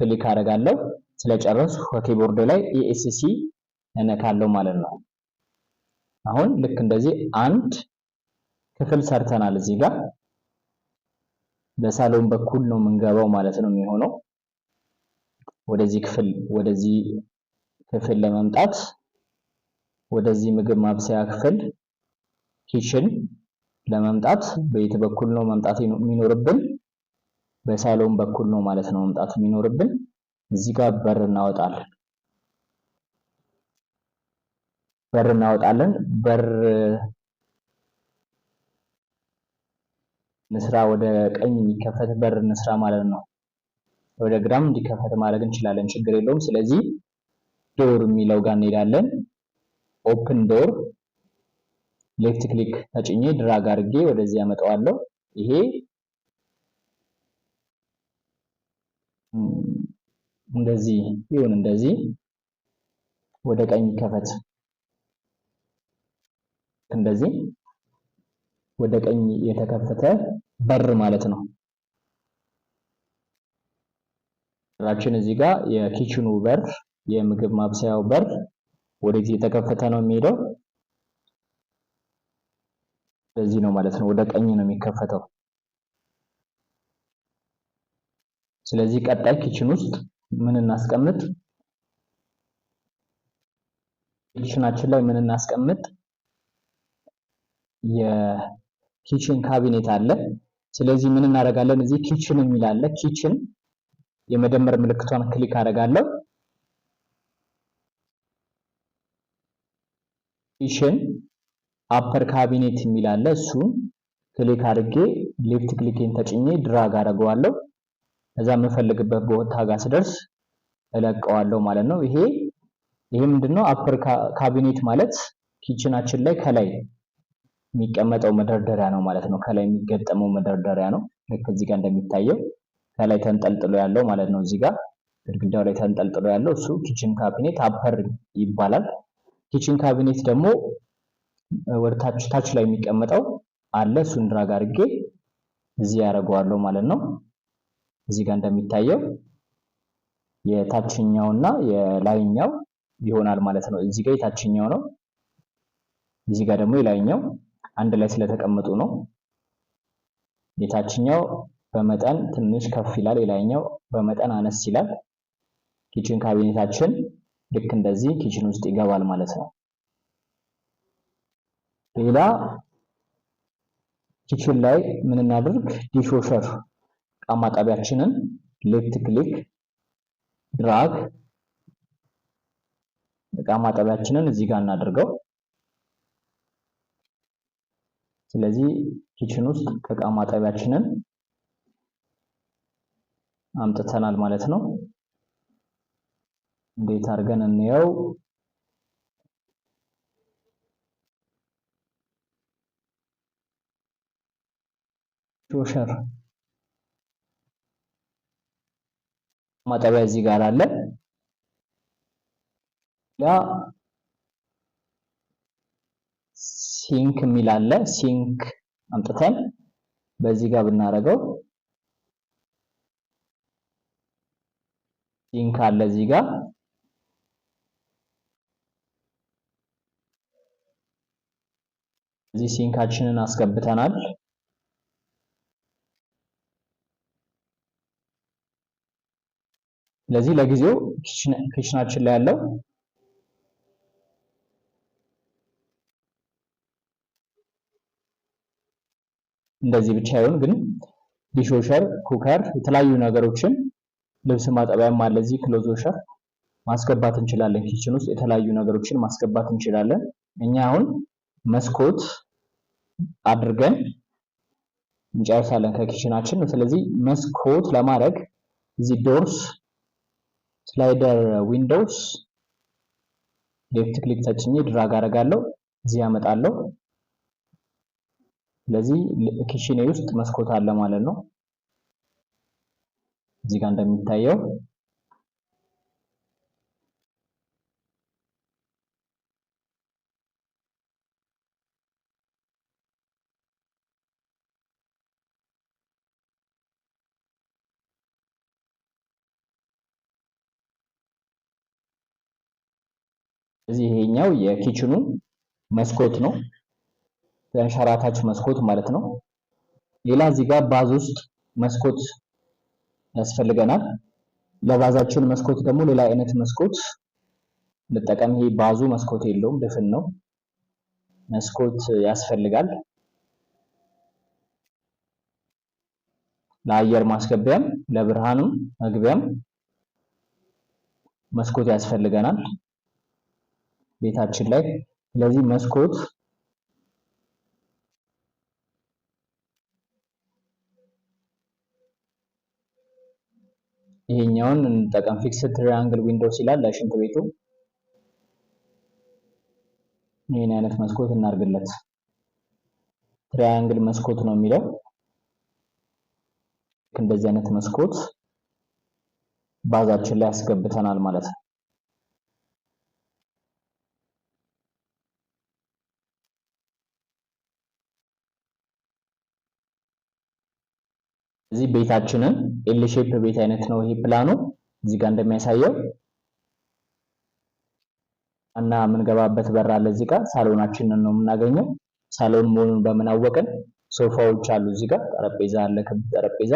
ክሊክ አደርጋለሁ። ስለጨረሱ ከኪቦርድ ላይ ESC እነካለሁ ማለት ነው። አሁን ልክ እንደዚህ አንድ ክፍል ሰርተናል። እዚህ ጋር በሳሎን በኩል ነው የምንገባው ማለት ነው የሚሆነው። ወደዚህ ክፍል ለመምጣት ወደዚህ ምግብ ማብሰያ ክፍል ኪችን ለመምጣት በየት በኩል ነው መምጣት የሚኖርብን? በሳሎን በኩል ነው ማለት ነው መምጣት የሚኖርብን። እዚህ ጋር በር እናወጣለን። በር ንስራ፣ ወደ ቀኝ የሚከፈት በር እንስራ ማለት ነው። ወደ ግራም እንዲከፈት ማድረግ እንችላለን፣ ችግር የለውም። ስለዚህ ዶር የሚለው ጋር እንሄዳለን። ኦፕን ዶር ሌፍት ክሊክ ተጭኜ ድራግ አድርጌ ወደዚህ ያመጣዋለሁ። ይሄ እንደዚህ ይሁን፣ እንደዚህ ወደ ቀኝ ከፈት፣ እንደዚህ ወደ ቀኝ የተከፈተ በር ማለት ነው። በራችን እዚህ ጋር የኪችኑ በር፣ የምግብ ማብሰያው በር ወደዚህ የተከፈተ ነው የሚሄደው። በዚህ ነው ማለት ነው፣ ወደ ቀኝ ነው የሚከፈተው። ስለዚህ ቀጣይ ኪችን ውስጥ ምን እናስቀምጥ? ኪችናችን ላይ ምን እናስቀምጥ? የኪችን ካቢኔት አለ። ስለዚህ ምን እናደርጋለን? እዚህ ኪችን የሚል አለ። ኪችን የመደመር ምልክቷን ክሊክ አደርጋለሁ። ኪችን አፐር ካቢኔት የሚል አለ። እሱን ክሊክ አድርጌ ሌፍት ክሊኬን ተጭኜ ድራግ አደርገዋለሁ። እዛ የምፈልግበት ቦታ ጋር ስደርስ እለቀዋለሁ ማለት ነው። ይሄ ምንድነው? አፐር ካቢኔት ማለት ኪችናችን ላይ ከላይ የሚቀመጠው መደርደሪያ ነው ማለት ነው። ከላይ የሚገጠመው መደርደሪያ ነው። ልክ እዚህ ጋር እንደሚታየው ከላይ ተንጠልጥሎ ያለው ማለት ነው። እዚህ ጋር ግድግዳው ላይ ተንጠልጥሎ ያለው እሱ ኪችን ካቢኔት አፐር ይባላል። ኪችን ካቢኔት ደግሞ ወደ ታች ላይ የሚቀመጠው አለ። እሱን ድራግ አድርጌ እዚህ ያደርገዋለሁ ማለት ነው። እዚህ ጋር እንደሚታየው የታችኛውና የላይኛው ይሆናል ማለት ነው። እዚህ ጋር የታችኛው ነው፣ እዚህ ጋር ደግሞ የላይኛው አንድ ላይ ስለተቀመጡ ነው። የታችኛው በመጠን ትንሽ ከፍ ይላል፣ የላይኛው በመጠን አነስ ይላል። ኪችን ካቢኔታችን ልክ እንደዚህ ኪችን ውስጥ ይገባል ማለት ነው። ሌላ ኪችን ላይ ምን እናድርግ? ዲሽዎሸር ዕቃ ማጠቢያችንን ሌፍት ክሊክ ድራግ ዕቃ ማጠቢያችንን እዚህ ጋር እናድርገው። ስለዚህ ኪችን ውስጥ ዕቃ ማጠቢያችንን አምጥተናል ማለት ነው። እንዴት አድርገን እንየው? ዲሽዎሸር ማጠቢያ እዚህ ጋር አለ። ያ ሲንክ የሚል አለ። ሲንክ አምጥተን በዚህ ጋር ብናረገው ሲንክ አለ እዚህ ጋር። እዚህ ሲንካችንን አስገብተናል። ስለዚህ ለጊዜው ኪችናችን ላይ ያለው እንደዚህ ብቻ ይሁን። ግን ዲሽዎሸር፣ ኩከር፣ የተለያዩ ነገሮችን ልብስ ማጠቢያም አለ እዚህ ክሎዝዎሸር ማስገባት እንችላለን። ኪችን ውስጥ የተለያዩ ነገሮችን ማስገባት እንችላለን። እኛ አሁን መስኮት አድርገን እንጨርሳለን ከኪችናችን። ስለዚህ መስኮት ለማድረግ እዚህ ዶርስ ስላይደር ዊንዶውስ ሌፍት ክሊክ ተጭኜ ድራግ አደርጋለሁ፣ እዚህ ያመጣለሁ። ስለዚህ ኪችኔ ውስጥ መስኮት አለ ማለት ነው። እዚህ ጋር እንደሚታየው እዚህ ይሄኛው የኪችኑ መስኮት ነው፣ ተንሸራታች መስኮት ማለት ነው። ሌላ እዚህ ጋር ባዝ ውስጥ መስኮት ያስፈልገናል። ለባዛችን መስኮት ደግሞ ሌላ አይነት መስኮት እንጠቀም። ይሄ ባዙ መስኮት የለውም፣ ድፍን ነው። መስኮት ያስፈልጋል። ለአየር ማስገቢያም ለብርሃንም መግቢያም መስኮት ያስፈልገናል ቤታችን ላይ። ስለዚህ መስኮት ይሄኛውን እንጠቀም። ፊክስድ ትራያንግል ዊንዶውስ ይላል ለሽንት ቤቱ። ይሄን አይነት መስኮት እናርግለት። ትራያንግል መስኮት ነው የሚለው። እንደዚህ አይነት መስኮት ባዛችን ላይ አስገብተናል ማለት ነው። እዚህ ቤታችንን ኤል ሼፕ ቤት አይነት ነው ይሄ ፕላኑ። እዚህ ጋር እንደሚያሳየው እና የምንገባበት በር አለ። እዚህ ጋር ሳሎናችንን ነው የምናገኘው። ሳሎን መሆኑን በምን አወቅን? ሶፋዎች አሉ እዚህ ጋር፣ ጠረጴዛ አለ፣ ክብ ጠረጴዛ።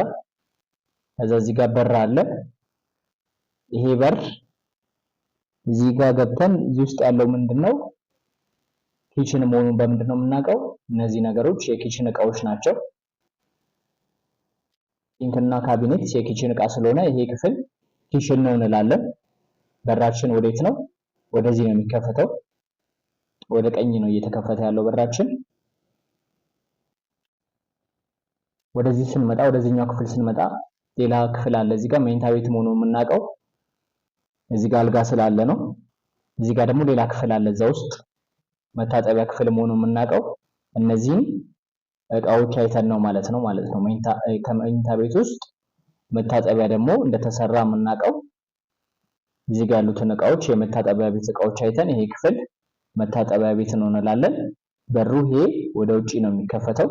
ከዛ እዚህ ጋር በር አለ። ይሄ በር እዚህ ጋር ገብተን እዚህ ውስጥ ያለው ምንድነው? ኪችን መሆኑን በምንድነው የምናውቀው? እነዚህ ነገሮች የኪችን እቃዎች ናቸው። ሲንክና ካቢኔት የኪችን እቃ ስለሆነ ይሄ ክፍል ኪችን ነው እንላለን። በራችን ወዴት ነው? ወደዚህ ነው የሚከፈተው። ወደ ቀኝ ነው እየተከፈተ ያለው በራችን። ወደዚህ ስንመጣ ወደዚህኛው ክፍል ስንመጣ ሌላ ክፍል አለ። እዚህ ጋር መኝታ ቤት መሆኑን የምናውቀው እዚህ ጋር አልጋ ስላለ ነው። እዚህ ጋር ደግሞ ሌላ ክፍል አለ። እዛ ውስጥ መታጠቢያ ክፍል መሆኑን የምናውቀው እነዚህን እቃዎች አይተን ነው ማለት ነው። ከመኝታ ቤት ውስጥ መታጠቢያ ደግሞ እንደተሰራ የምናውቀው እዚህ ጋር ያሉትን እቃዎች የመታጠቢያ ቤት እቃዎች አይተን ይሄ ክፍል መታጠቢያ ቤት ነው እንላለን። በሩ ይሄ ወደ ውጪ ነው የሚከፈተው።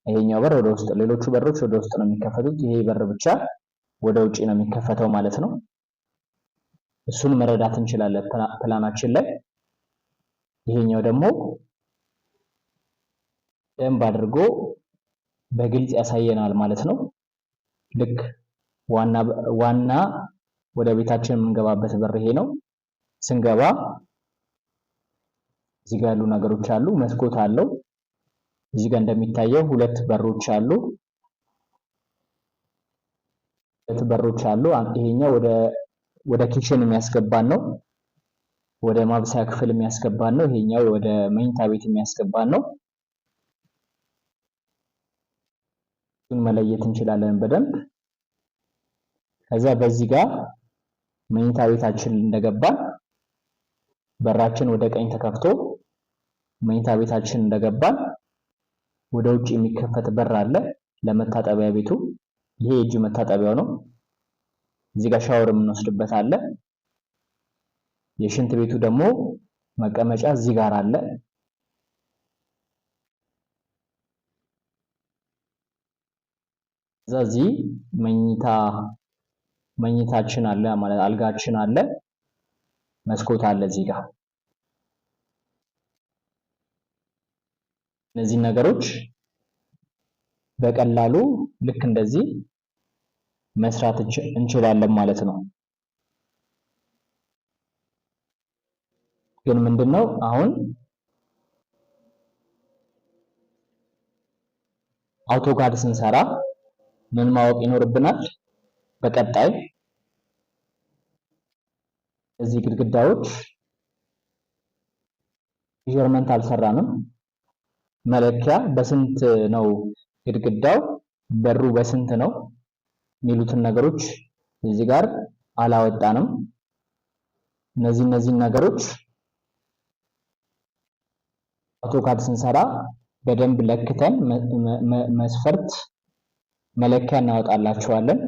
ይሄኛው በር ወደ ውስጥ፣ ሌሎቹ በሮች ወደ ውስጥ ነው የሚከፈቱት። ይሄ በር ብቻ ወደ ውጪ ነው የሚከፈተው ማለት ነው። እሱን መረዳት እንችላለን ፕላናችን ላይ። ይሄኛው ደግሞ ደንብ አድርጎ በግልጽ ያሳየናል ማለት ነው። ልክ ዋና ወደ ቤታችን የምንገባበት በር ይሄ ነው። ስንገባ እዚህ ጋር ያሉ ነገሮች አሉ። መስኮት አለው። እዚህ ጋር እንደሚታየው ሁለት በሮች አሉ። ይሄኛው ወደ ኪችን የሚያስገባን ነው። ወደ ማብሰያ ክፍል የሚያስገባን ነው። ይሄኛው ወደ መኝታ ቤት የሚያስገባን ነው። እሱን መለየት እንችላለን በደንብ። ከዛ በዚህ ጋር መኝታ ቤታችን እንደገባን በራችን ወደ ቀኝ ተከፍቶ መኝታ ቤታችን እንደገባን ወደ ውጭ የሚከፈት በር አለ ለመታጠቢያ ቤቱ። ይሄ የእጅ መታጠቢያው ነው። እዚህ ጋር ሻወር የምንወስድበት አለ። የሽንት ቤቱ ደግሞ መቀመጫ እዚህ ጋር አለ። እዚህ መኝታችን አለ ማለት አልጋችን አለ። መስኮት አለ እዚህ ጋር። እነዚህ ነገሮች በቀላሉ ልክ እንደዚህ መስራት እንችላለን ማለት ነው። ግን ምንድነው አሁን አውቶካድ ስንሰራ ምን ማወቅ ይኖርብናል? በቀጣይ እዚህ ግድግዳዎች ሜዠርመንት አልሰራንም። መለኪያ በስንት ነው ግድግዳው፣ በሩ በስንት ነው የሚሉትን ነገሮች እዚህ ጋር አላወጣንም። እነዚህ ነገሮች አውቶካድ ስንሰራ በደንብ ለክተን መስፈርት መለኪያ እናወጣላችኋለን።